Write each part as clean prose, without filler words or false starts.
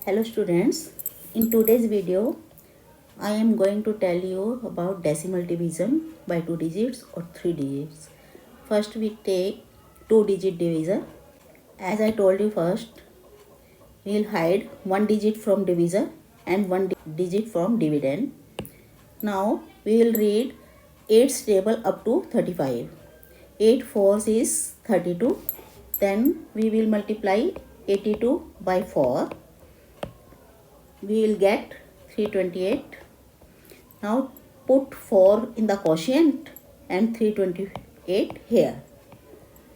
Hello students, in today's video I am going to tell you about decimal division by 2 digits or 3 digits. First we take 2 digit divisor. As I told you first, we will hide 1 digit from divisor and 1 digit from dividend. Now we will read 8's table up to 35. 8 fours is 32. Then we will multiply 82 by 4. We will get 328. Now put 4 in the quotient and 328 here.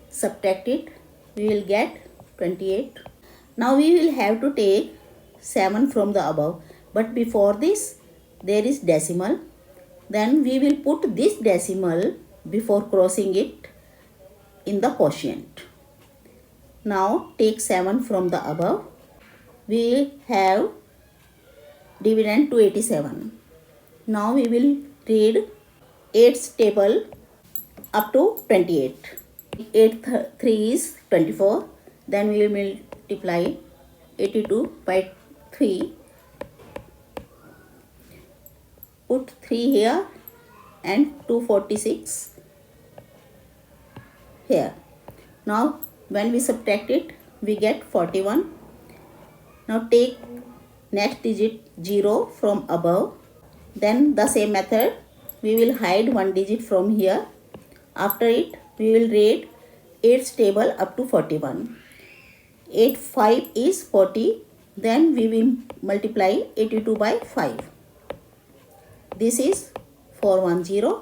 Subtract it, we will get 28. Now we will have to take 7 from the above, but before this there is decimal. Then we will put this decimal before crossing it in the quotient. Now take 7 from the above. We have dividend 287. Now we will read 8's table up to 28. 8 3 is 24. Then we will multiply 82 by 3. Put 3 here and 246 here. Now when we subtract it, we get 41. Now take next digit 0 from above. Then the same method, we will hide 1 digit from here. After it, we will read 8's table up to 41. 8 5 is 40. Then we will multiply 82 by 5. This is 410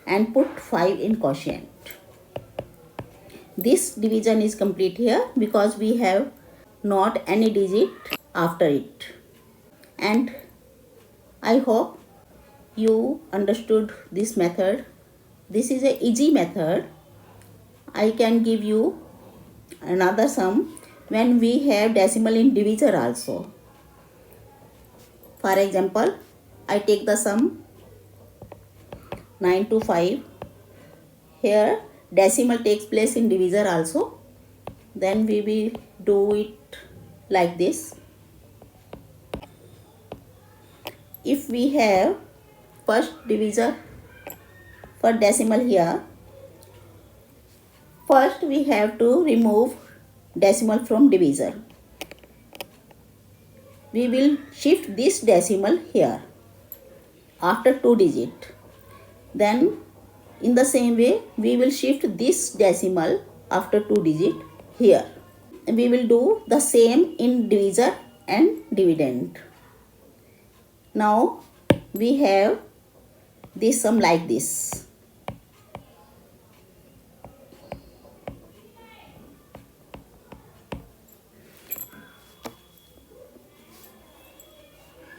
and put 5 in quotient. This division is complete here because we have not any digit after it. And I hope you understood this method. This is an easy method. I can give you another sum when we have decimal in divisor also. For example, I take the sum 9 to 5. Here decimal takes place in divisor also. Then we will do it like this. If we have first divisor for decimal here, first we have to remove decimal from divisor. We will shift this decimal here after 2 digit. Then in the same way we will shift this decimal after 2 digit here. We will do the same in divisor and dividend. Now we have this sum like this.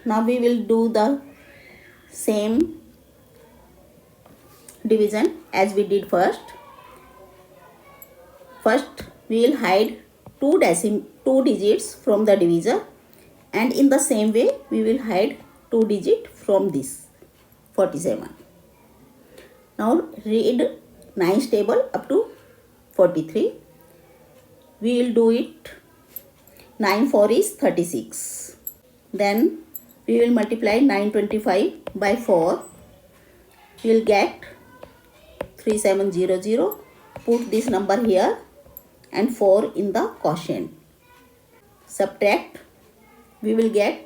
Now we will do the same division as we did first. First we will hide 2 digits from the divisor, and in the same way we will hide 2 digit from this 47. Now read 9's table up to 43. We will do it. 9 4 is 36. Then we will multiply 925 by 4. We will get 3700. Put this number here and 4 in the quotient. Subtract. We will get.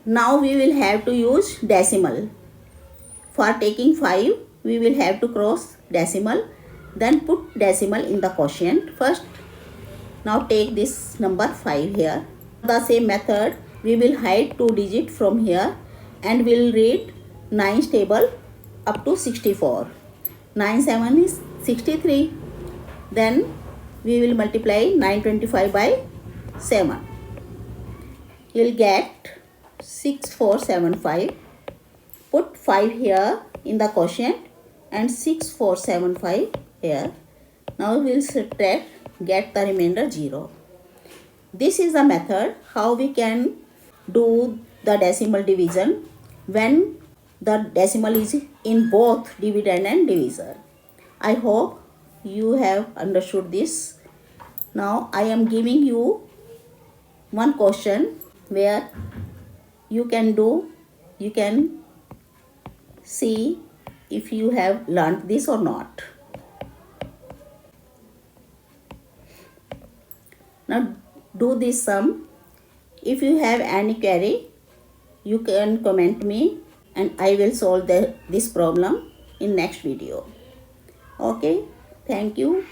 Now we will have to use decimal. For taking 5, we will have to cross decimal. Then put decimal in the quotient first. Now take this number 5 here. The same method, we will hide 2 digit from here and we will read 9's table up to 64. 9 7 is 63. Then we will multiply 925 by 7. You will get 6475. Put 5 here in the quotient and 6475 here. Now we will subtract, get the remainder 0. This is the method how we can do the decimal division when the decimal is in both dividend and divisor. I hope you have understood this. Now I am giving you one question where you can see if you have learned this or not. Now do this sum. If you have any query, you can comment me and I will solve this problem in next video. Okay, thank you.